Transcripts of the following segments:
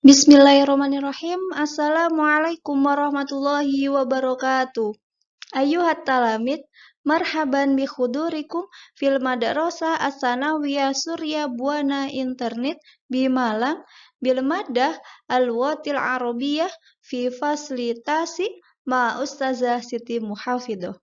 Bismillahirrahmanirrahim. Assalamualaikum warahmatullahi wabarakatuh. Ayuhat talamid, marhaban bi khudurikum fil madrasah as-sanawiyah Surya Buana Internet bi Malang bil maddah al-watil arabiyah fi fasilitasi ma Ustazah Siti Muhafidoh.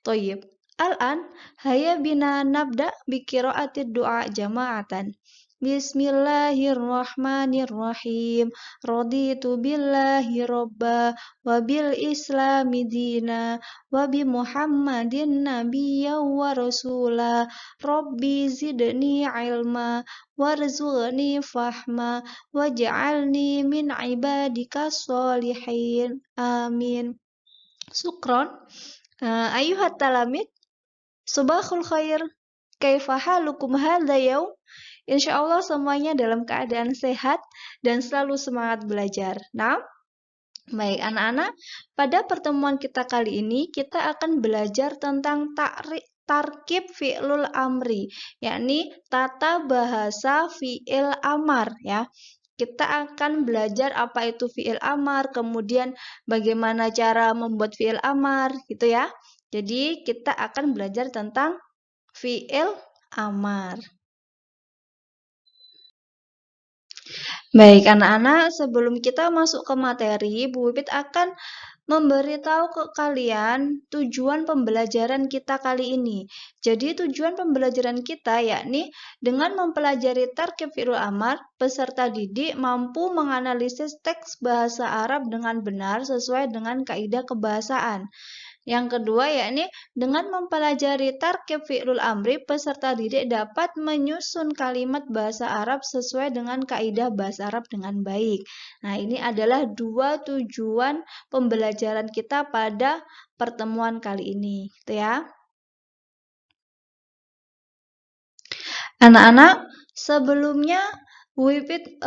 Toyib. Al-an haya bina nabda bi qiraatid du'a jama'atan. Bismillahirrahmanirrahim. Raditu billahi robba wa bil islami dina wa bi Muhammadin nabiyya wa rasula. Rabbi zidni ilma warzuqni fahma waj'alni min ibadika sholihin. Amin. Sukron. Ayuhat talamid, subahul khair. Kaifa halukum hadha yaum? Insyaallah semuanya dalam keadaan sehat dan selalu semangat belajar. Nah, baik anak-anak, pada pertemuan kita kali ini kita akan belajar tentang tarkib fi'lul amri, yakni tata bahasa fi'il amar ya. Kita akan belajar apa itu fi'il amar, kemudian bagaimana cara membuat fi'il amar gitu ya. Jadi kita akan belajar tentang fi'il amar. Baik anak-anak, sebelum kita masuk ke materi, Bu Wipit akan memberitahu ke kalian tujuan pembelajaran kita kali ini. Jadi tujuan pembelajaran kita yakni dengan mempelajari tarkib fi'il amar, peserta didik mampu menganalisis teks bahasa Arab dengan benar sesuai dengan kaidah kebahasaan. Yang kedua yakni dengan mempelajari tarkib fi'lul amri, peserta didik dapat menyusun kalimat bahasa Arab sesuai dengan kaidah bahasa Arab dengan baik. Nah, ini adalah dua tujuan pembelajaran kita pada pertemuan kali ini, gitu ya. Anak-anak, sebelumnya Wipit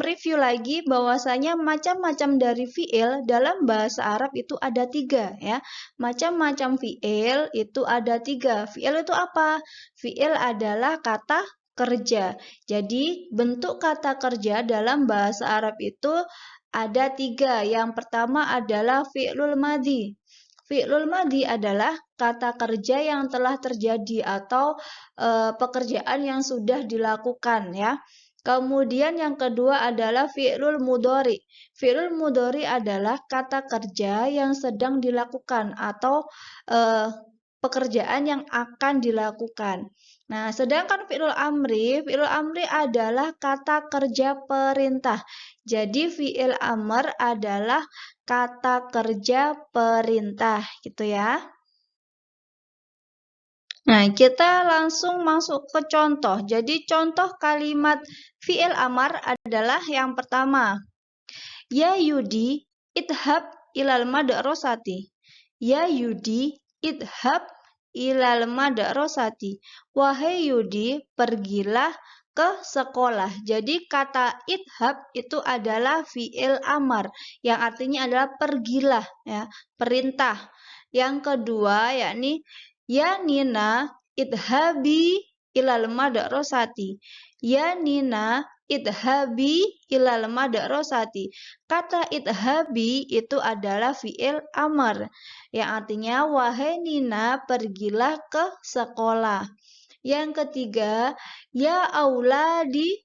review lagi bahwasanya macam-macam dari fi'il dalam bahasa Arab itu ada 3 ya. Macam-macam fi'il itu ada 3. Fi'il itu apa? Fi'il adalah kata kerja. Jadi bentuk kata kerja dalam bahasa Arab itu ada 3. Yang pertama adalah fi'lul madhi. Fi'lul madhi adalah kata kerja yang telah terjadi atau pekerjaan yang sudah dilakukan ya. Kemudian yang kedua adalah fi'lul mudhari. Fi'lul mudhari adalah kata kerja yang sedang dilakukan atau pekerjaan yang akan dilakukan. Nah, sedangkan fi'lul amri adalah kata kerja perintah. Jadi fi'il amr adalah kata kerja perintah, gitu ya. Nah, kita langsung masuk ke contoh. Jadi, contoh kalimat fi'il amar adalah yang pertama. Ya Yudi, idhab ilal madrasati. Ya Yudi, idhab ilal madrasati. Wahai Yudi, pergilah ke sekolah. Jadi, kata idhab itu adalah fi'il amar. Yang artinya adalah pergilah, ya, perintah. Yang kedua, yakni ya Nina, idhabi ilal madrasati. Ya Nina, idhabi ilal madrasati. Kata idhabi itu adalah fi'il amar, yang artinya wahai Nina, pergilah ke sekolah. Yang ketiga, ya auladi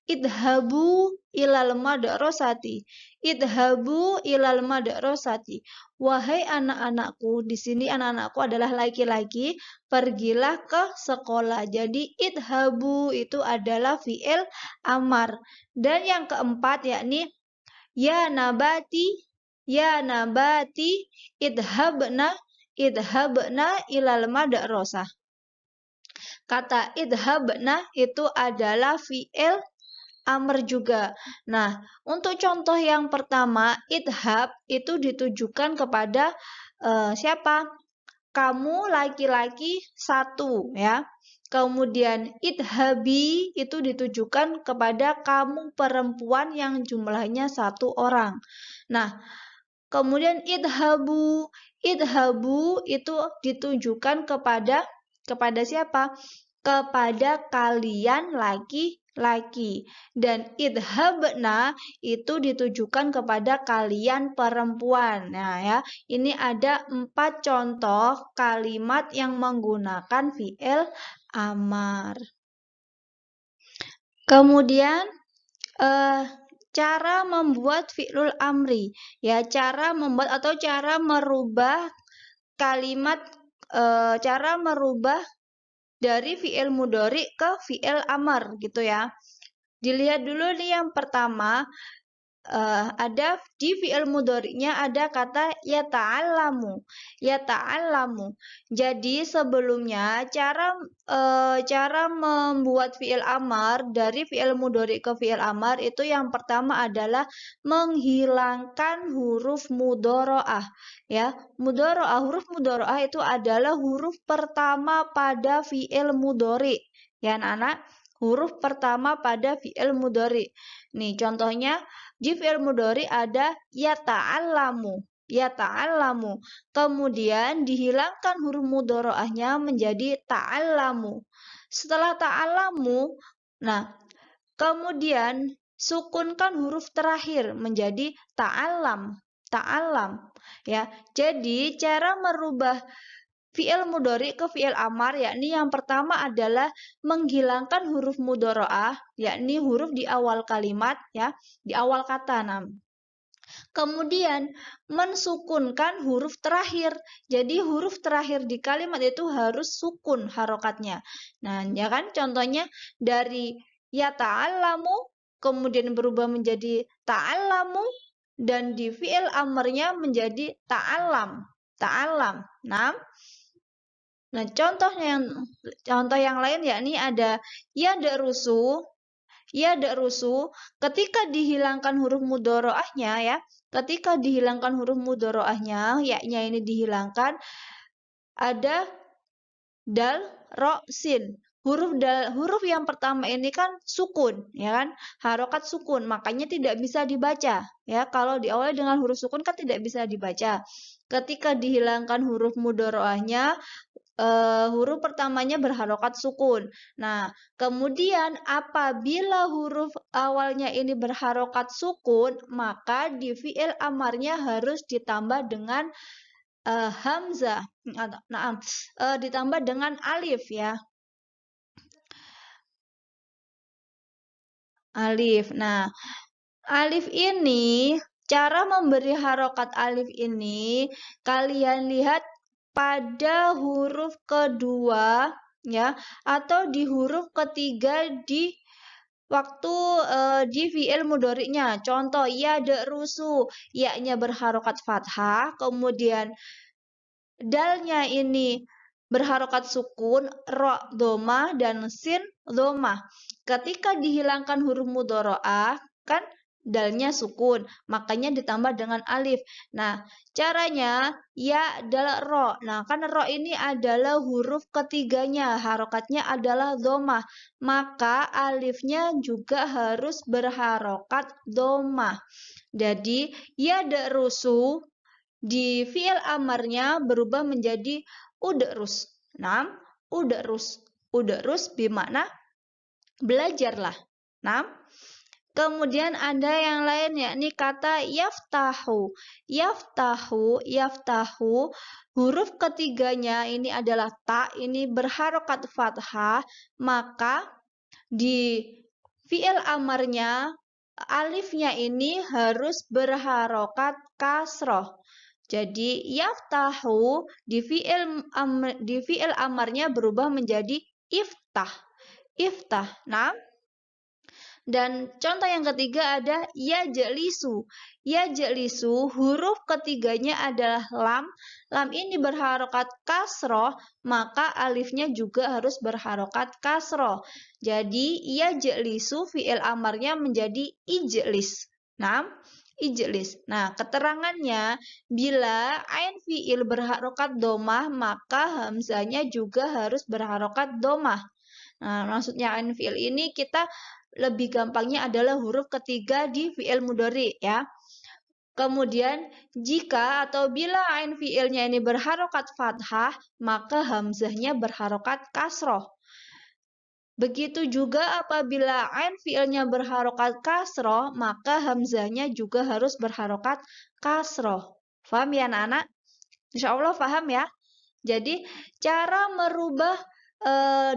idhabu ilal madrasati. Idhabu ilal madrasati. Wahai anak-anakku, di sini anak-anakku adalah laki-laki, pergilah ke sekolah. Jadi idhabu itu adalah fi'il amar. Dan yang keempat yakni ya nabati idhabna ilal madrasah. Kata idhabna itu adalah fi'il amr juga. Nah, untuk contoh yang pertama, idhab itu ditujukan kepada siapa? Kamu laki-laki 1 ya. Kemudian idhabi itu ditujukan kepada kamu perempuan yang jumlahnya 1 orang. Nah, kemudian idhabu itu ditujukan kepada siapa? Kepada kalian laki-laki. laki. Dan idhabna itu ditujukan kepada kalian perempuan. Nah ya, ini ada 4 contoh kalimat yang menggunakan fi'il amar. Kemudian cara membuat fi'lul amri, ya, cara membuat atau cara merubah kalimat, cara merubah dari fi'il mudhari ke fi'il amar gitu ya. Dilihat dulu nih yang pertama, ada di fi'il mudhari'nya ada kata yata'allamu. Yata'allamu. Jadi sebelumnya cara membuat fi'il amar dari fi'il mudhari ke fi'il amar itu yang pertama adalah menghilangkan huruf mudhari'ah. Ya, mudhari'ah, huruf mudhari'ah itu adalah huruf pertama pada fi'il mudhari. Ya, anak-anak, huruf pertama pada fi'il mudhari. Nih, contohnya di fi'il mudhari ada yata'allamu. Yata'allamu. Kemudian dihilangkan huruf mudhari'ahnya menjadi ta'allamu. Setelah ta'allamu, nah, kemudian sukunkan huruf terakhir menjadi ta'allam. Ta'allam. Ya, jadi cara merubah fi'il mudhari ke fi'il amar yakni yang pertama adalah menghilangkan huruf mudhari'ah yakni huruf di awal kalimat ya, di awal kata. Kemudian mensukunkan huruf terakhir. Jadi huruf terakhir di kalimat itu harus sukun harokatnya. Nah, ya kan contohnya dari ya ta'allamu kemudian berubah menjadi ta'allamu dan di fi'il amarnya menjadi ta'allam. Ta'allam. Nah, contoh yang lain yakni ada yadrusu. Yadrusu ketika dihilangkan huruf mudhari'ahnya ya. Ketika dihilangkan huruf mudhari'ahnya, ya-nya ini dihilangkan ada dal, ro, sin. Huruf yang pertama ini kan sukun, ya kan? Harokat sukun, makanya tidak bisa dibaca. Ya, kalau diawali dengan huruf sukun kan tidak bisa dibaca. Ketika dihilangkan huruf mudhari'ahnya, huruf pertamanya berharokat sukun. Nah, kemudian apabila huruf awalnya ini berharokat sukun, maka di fi'il amarnya harus ditambah dengan hamzah. Nah, ditambah dengan alif ya. Alif. Nah, alif ini, cara memberi harokat alif ini, kalian lihat pada huruf kedua ya atau di huruf ketiga di waktu di fi'il mudhari'nya. Contoh yadrusu, ya-nya berharokat fathah, kemudian dalnya ini berharokat sukun, ro dhamma dan sin dhamma. Ketika dihilangkan huruf mudhari'ah kan dalnya sukun, makanya ditambah dengan alif. Nah, caranya ya adalah ro. Nah, kan ro ini adalah huruf ketiganya, harokatnya adalah dhammah. Maka alifnya juga harus berharokat dhammah. Jadi ya darusu di fi'il amarnya berubah menjadi udrus. Nah, udrus. Udrus bermakna belajarlah. Nah, kemudian ada yang lain yakni kata yaftahu. Yaftahu. Huruf ketiganya ini adalah ta, ini berharokat fathah, maka di fi'il amarnya alifnya ini harus berharokat kasroh. Jadi yaftahu di fi'il amarnya berubah menjadi iftah. Iftah. Nah, dan contoh yang ketiga ada yajlisu. Yajlisu huruf ketiganya adalah lam. Lam ini berharokat kasroh, maka alifnya juga harus berharokat kasroh. Jadi yajlisu fi'il amarnya menjadi ijlis. Nah, ijlis. Nah, keterangannya bila ain fi'il berharokat domah, maka hamzahnya juga harus berharokat domah. Nah, maksudnya ain fi'il ini kita lebih gampangnya adalah huruf ketiga di fi'il mudhari ya. Kemudian jika atau bila ain fi'ilnya ini berharokat fathah, maka hamzahnya berharokat kasroh. Begitu juga apabila ain fiilnya berharokat kasroh, maka hamzahnya juga harus berharokat kasroh. Paham ya anak-anak? Insya Allah paham ya. Jadi cara merubah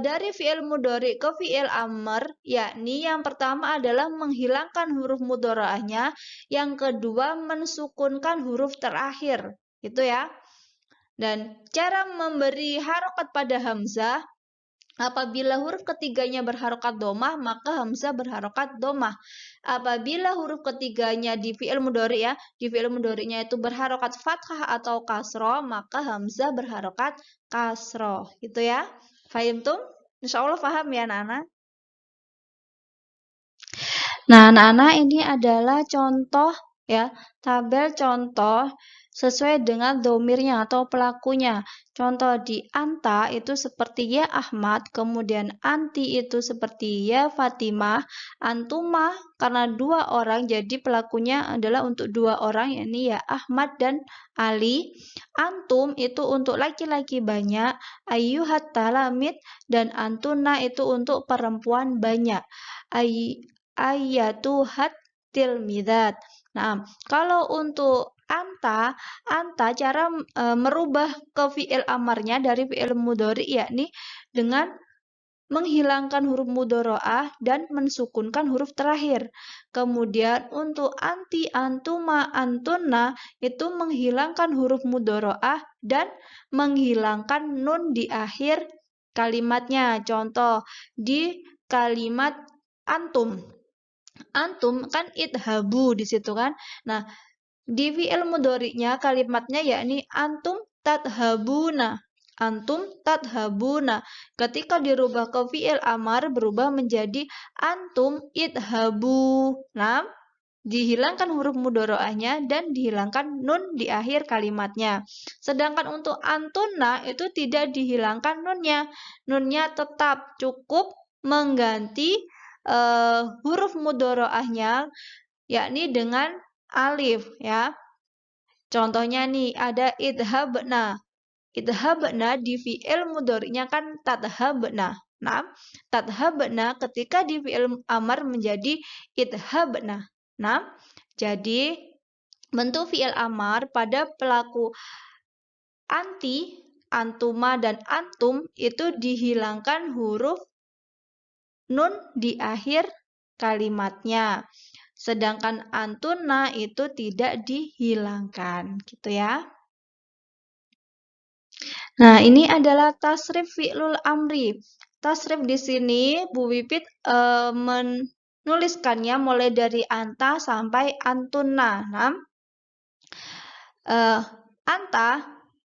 dari fiil mudhari ke fiil amr, yakni yang pertama adalah menghilangkan huruf mudhari'ahnya, yang kedua mensukunkan huruf terakhir, gitu ya. Dan cara memberi harokat pada hamzah, apabila huruf ketiganya berharokat domah, maka hamzah berharokat domah. Apabila huruf ketiganya di fi'il mudhari ya, di fi'il mudhari'nya itu berharokat fathah atau kasroh, maka hamzah berharokat kasroh. Gitu ya. Fahim tuh? Insya Allah paham ya anak-anak. Nah, anak-anak ini adalah contoh ya, tabel contoh sesuai dengan domirnya atau pelakunya. Contoh di anta itu seperti ya Ahmad, kemudian anti itu seperti ya Fatimah, antuma karena dua orang jadi pelakunya adalah untuk dua orang, yakni ya Ahmad dan Ali. Antum itu untuk laki-laki banyak, ayyuhat talamid, dan antuna itu untuk perempuan banyak. Ayyatuhat tilmidat. Nah, kalau untuk anta cara merubah ke fi'il amarnya dari fi'il mudhari yakni dengan menghilangkan huruf mudhari'ah dan mensukunkan huruf terakhir. Kemudian untuk anti, antuma, antunna itu menghilangkan huruf mudhari'ah dan menghilangkan nun di akhir kalimatnya. Contoh di kalimat antum. Antum kan idhabu di situ kan. Nah, di fi'il mudhari'nya kalimatnya yakni antum tadhabuna. Antum tadhabuna. Ketika dirubah ke fi'il amar berubah menjadi antum idhabu. Nah, dihilangkan huruf mudhari'ahnya dan dihilangkan nun di akhir kalimatnya. Sedangkan untuk antuna itu tidak dihilangkan nunnya. Nunnya tetap cukup mengganti huruf mudhari'ahnya yakni dengan alif ya. Contohnya nih ada idhabna. Idhabna di fi'il mudhari'nya kan tadhabna. Nah, tadhabna ketika di fi'il amar menjadi idhabna. Nah, jadi bentuk fi'il amar pada pelaku anti, antuma, dan antum itu dihilangkan huruf nun di akhir kalimatnya. Sedangkan antuna itu tidak dihilangkan, gitu ya. Nah, ini adalah tasrif fi'lul amri. Tasrif di sini Bu Wipit menuliskannya mulai dari anta sampai antuna. Nah, anta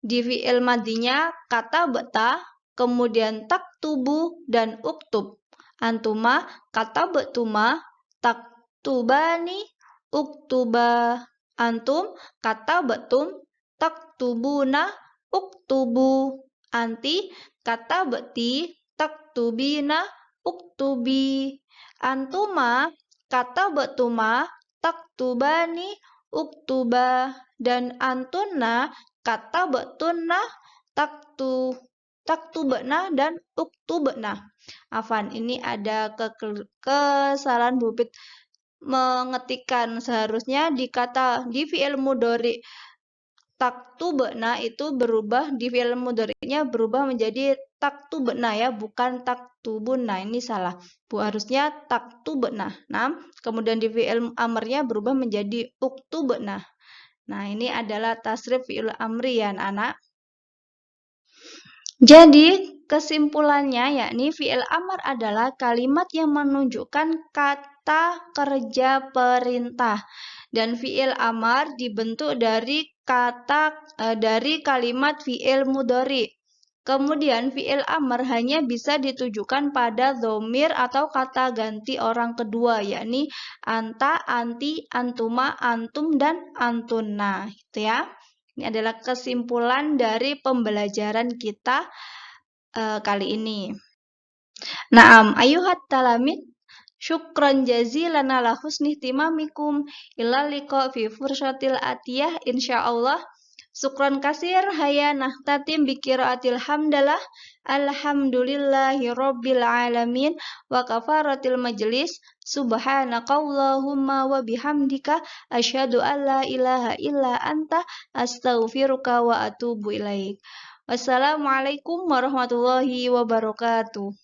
di fi'il madinya kata beta, kemudian taktubu dan uktub. Antuma kata betuma, taktubani, uktuba. Antum kata betum, taktubuna, uktubu. Anti kata beti, taktubina, uktubi. Antuma kata betuma, taktubani, uktuba. Dan antuna kata betunna, taktubna, dan uktubna. Afan, ini ada kesalahan Bu Wipit mengetikkan, seharusnya di fi'il mudhari taktubna itu berubah, di fi'il mudhari'nya berubah menjadi taktubna ya, bukan taktubuna. Ini salah. Bu, harusnya taktubna. Nah, kemudian di fi'il amarnya berubah menjadi uktubna. Nah, ini adalah tasrif fi'il amri ya anak. Jadi, kesimpulannya yakni fi'il amar adalah kalimat yang menunjukkan kata kerja perintah. Dan fi'il amar dibentuk dari kalimat fi'il mudhari. Kemudian fi'il amar hanya bisa ditujukan pada dhamir atau kata ganti orang kedua, yakni anta, anti, antuma, antum, dan antuna. Gitu ya. Ini adalah kesimpulan dari pembelajaran kita kali ini. Naam, ayuhat talamid, syukran jazilan ala husni ihtimamikum ila liqa fi fursatil atiyah insyaallah. Sukron kasir haya nahtatim bikiraatil hamdalah alhamdulillahi rabbil alamin wa kafaratil majlis subhanakallahumma wa bihamdika asyhadu an la ilaha illa anta astaghfiruka wa atubu ilaik. Wassalamualaikum warahmatullahi wabarakatuh.